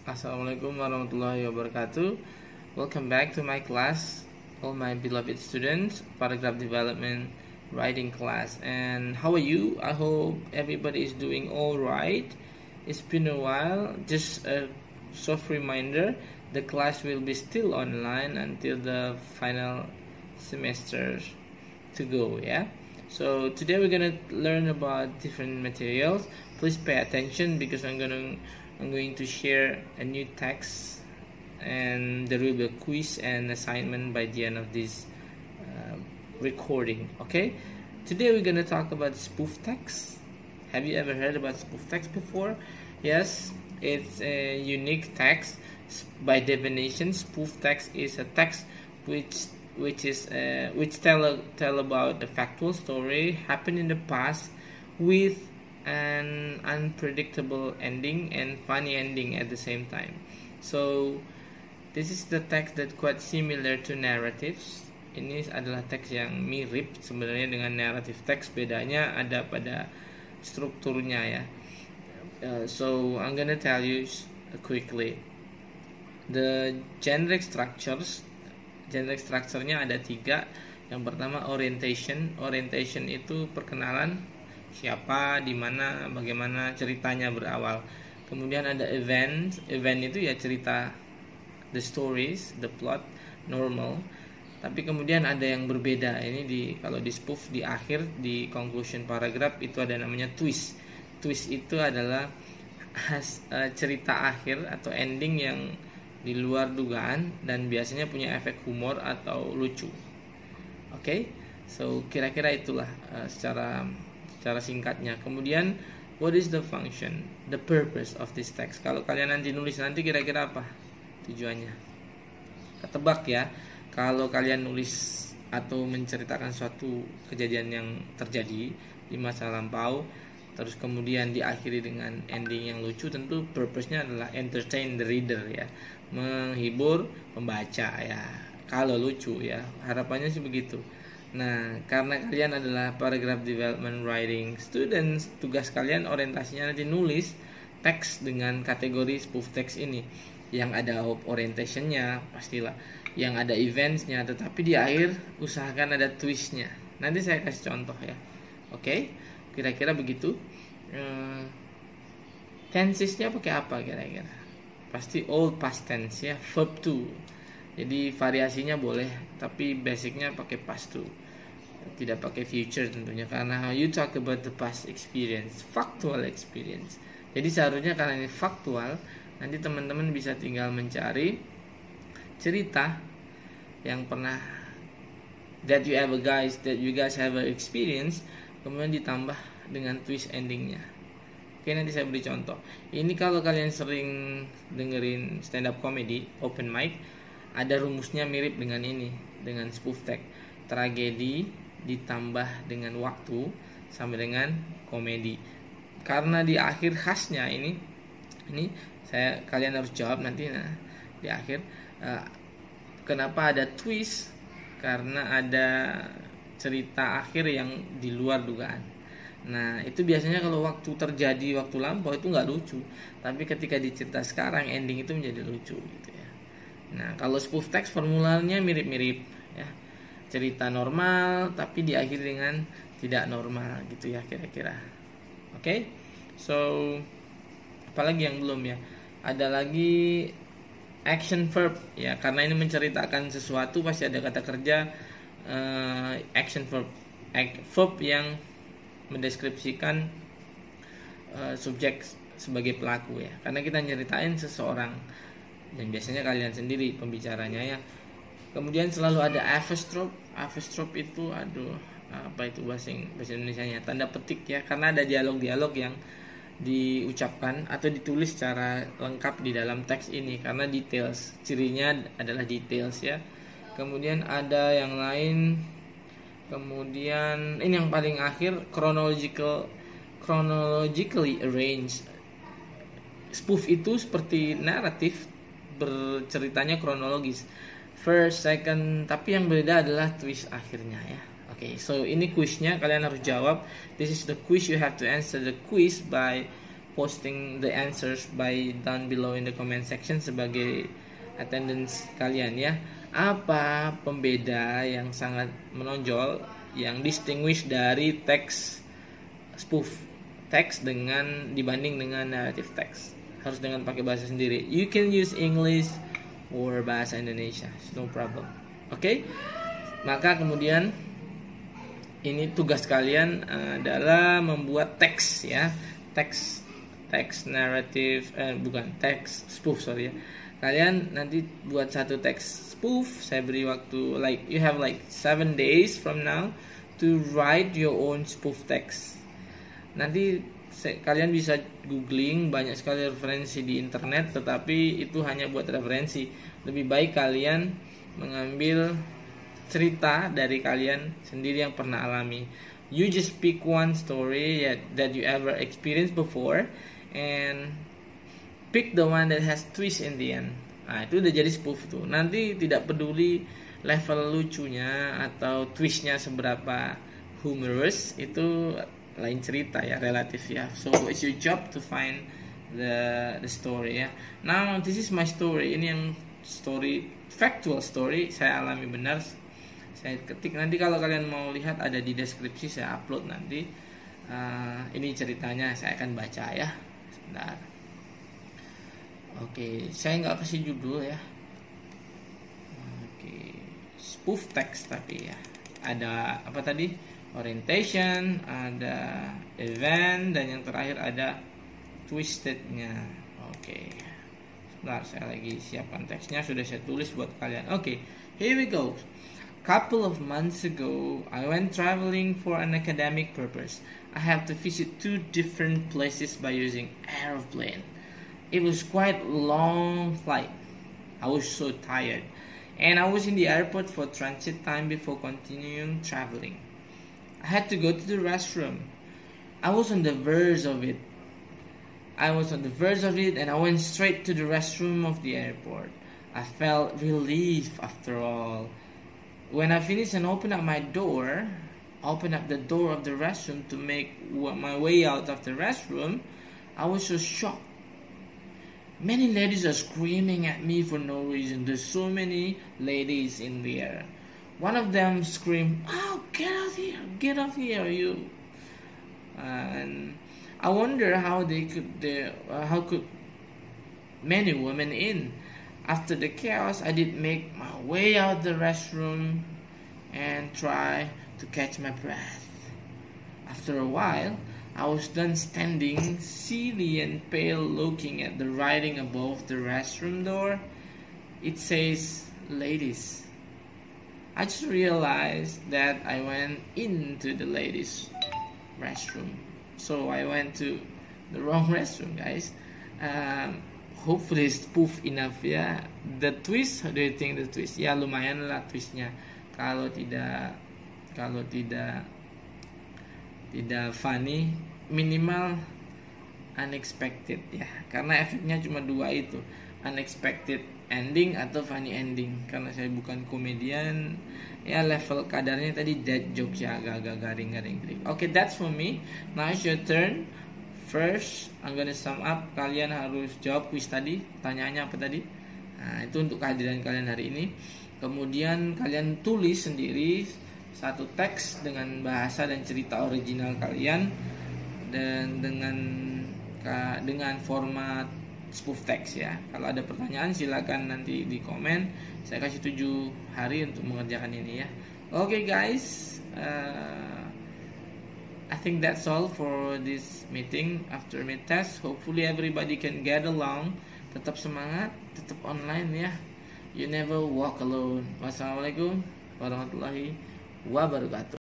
Assalamualaikum warahmatullahi wabarakatuh. Welcome back to my class, all my beloved students, paragraph development writing class. And how are you? I hope everybody is doing all right. It's been a while. Just a soft reminder, the class will be still online until the final semester to go, yeah? So today we're gonna learn about different materials. Please pay attention because I'm going to share a new text, and there will be a quiz and assignment by the end of this recording. Okay, today we're gonna talk about spoof text. Have you ever heard about spoof text before? Yes, it's a unique text. By definition, spoof text is a text which tell about a factual story happened in the past with an unpredictable ending and funny ending at the same time. So this is the text that quite similar to narratives. Ini adalah teks yang mirip sebenarnya dengan narrative text, bedanya ada pada strukturnya ya. So I'm gonna tell you quickly the generic structures. Generic structure-nya ada 3. Yang pertama orientation. Orientation itu perkenalan, siapa, di mana, bagaimana ceritanya berawal. Kemudian ada event. Event itu ya cerita, the stories, the plot, normal. Tapi kemudian ada yang berbeda. Ini kalau di spoof di akhir di conclusion paragraph itu ada namanya twist. Twist itu adalah cerita akhir atau ending yang di luar dugaan dan biasanya punya efek humor atau lucu. Oke, so kira-kira itulah secara singkatnya. Kemudian what is the function, the purpose of this text? Kalau kalian nanti nulis nanti kira-kira apa tujuannya? Ketebak ya. Kalau kalian nulis atau menceritakan suatu kejadian yang terjadi di masa lampau, terus kemudian diakhiri dengan ending yang lucu, tentu purpose-nya adalah entertain the reader ya, menghibur pembaca ya. Kalau lucu ya, harapannya sih begitu. Nah, karena kalian adalah paragraph development writing students, tugas kalian orientasinya nanti nulis teks dengan kategori spoof text ini, yang ada orientation-nya pastilah, yang ada events-nya, tetapi di akhir usahakan ada twist-nya. Nanti saya kasih contoh ya. Oke, kira-kira begitu. Tenses-nya pakai apa kira-kira? Pasti old past tense ya, verb to. Jadi variasinya boleh, tapi basicnya pakai past to. Tidak pakai future tentunya, karena you talk about the past experience, factual experience. Jadi seharusnya karena ini faktual, nanti teman-teman bisa tinggal mencari cerita yang pernah that you guys have a experience, kemudian ditambah dengan twist endingnya. Oke, nanti saya beri contoh. Ini kalau kalian sering dengerin stand up comedy, open mic, ada rumusnya mirip dengan ini, dengan spoof text. Tragedi ditambah dengan waktu sampai dengan komedi. Karena di akhir khasnya ini kalian harus jawab nanti. Nah, di akhir kenapa ada twist? Karena ada cerita akhir yang di luar dugaan. Nah, itu biasanya kalau waktu terjadi waktu lampau itu nggak lucu, tapi ketika dicerita sekarang ending itu menjadi lucu gitu ya. Nah, kalau spoof text formulanya mirip-mirip ya, cerita normal tapi diakhiri dengan tidak normal gitu ya kira-kira. Oke, so apalagi yang belum ya, ada lagi action verb ya, karena ini menceritakan sesuatu pasti ada kata kerja action verb yang mendeskripsikan subjek sebagai pelaku ya, karena kita nyeritain seseorang dan biasanya kalian sendiri pembicaranya ya. Kemudian selalu ada apostrophe. Apostrophe itu apa itu bahasa Indonesianya, tanda petik ya, karena ada dialog-dialog yang diucapkan atau ditulis secara lengkap di dalam teks ini, karena details, cirinya adalah details ya. Kemudian ada yang lain. Kemudian ini yang paling akhir, chronologically arranged. Spoof itu seperti naratif, berceritanya kronologis, first, second, tapi yang berbeda adalah twist akhirnya ya. Oke, so ini quiznya, kalian harus jawab. This is the quiz, you have to answer the quiz by posting the answers by down below in the comment section sebagai attendance kalian ya. Apa pembeda yang sangat menonjol, yang distinguish dari teks spoof teks dibanding dengan narrative text? Harus dengan pakai bahasa sendiri. You can use English or bahasa Indonesia, no problem. Oke? Maka kemudian ini tugas kalian adalah membuat teks ya. Teks narrative teks spoof sorry ya. Kalian nanti buat satu teks spoof. Saya beri waktu you have 7 days from now to write your own spoof text. Nanti kalian bisa googling, banyak sekali referensi di internet, tetapi itu hanya buat referensi. Lebih baik kalian mengambil cerita dari kalian sendiri yang pernah alami. You just pick one story that you ever experienced before and pick the one that has twist in the end. Nah, itu udah jadi spoof tuh. Nanti tidak peduli level lucunya atau twistnya seberapa humorous, itu lain cerita ya, relatif ya. So it's your job to find the story ya. Now this is my story. Ini yang story, factual story, saya alami benar. Saya ketik, nanti kalau kalian mau lihat ada di deskripsi, saya upload nanti. Ini ceritanya, saya akan baca ya. Sebentar. Oke, saya nggak kasih judul ya. Oke, spoof text tapi ya. Ada apa tadi? Orientation, ada event, dan yang terakhir ada twistednya. Oke, sebentar, saya lagi siapkan teksnya, sudah saya tulis buat kalian. Oke, here we go. Couple of months ago, I went traveling for an academic purpose. I have to visit 2 different places by using aeroplane. It was quite a long flight. I was so tired, and I was in the airport for transit time before continuing traveling. I had to go to the restroom. I was on the verge of it. And I went straight to the restroom of the airport. I felt relief after all. When I finished and opened up the door of the restroom to make my way out of the restroom, I was so shocked. Many ladies are screaming at me for no reason. There's so many ladies in there. One of them screamed, "Oh, get off here, you!" And I wonder how could many women in. After the chaos, I did make my way out the restroom and try to catch my breath. After a while, I was done standing, silly and pale, looking at the writing above the restroom door. It says, "Ladies." I just realized that I went into the ladies' restroom. So I went to the wrong restroom, guys. Hopefully spoof enough ya. The twist, how do you think the twist? Ya lumayan lah twistnya. Kalau tidak funny, minimal unexpected ya. Karena efeknya cuma 2 itu, unexpected ending atau funny ending. Karena saya bukan komedian, ya level kadarnya tadi dead jokes ya, agak-agak garing. Okay, that's for me. Now it's your turn. First, I'm gonna sum up. Kalian harus jawab quiz tadi. Pertanyaannya apa tadi? Nah, itu untuk kehadiran kalian hari ini. Kemudian kalian tulis sendiri satu teks dengan bahasa dan cerita original kalian, dan dengan format spoof text ya. Kalau ada pertanyaan silakan nanti di komen. Saya kasih 7 hari untuk mengerjakan ini ya. Okay guys, I think that's all for this meeting after mid test. Hopefully everybody can get along. Tetap semangat, tetap online ya. You never walk alone. Wassalamualaikum warahmatullahi wabarakatuh.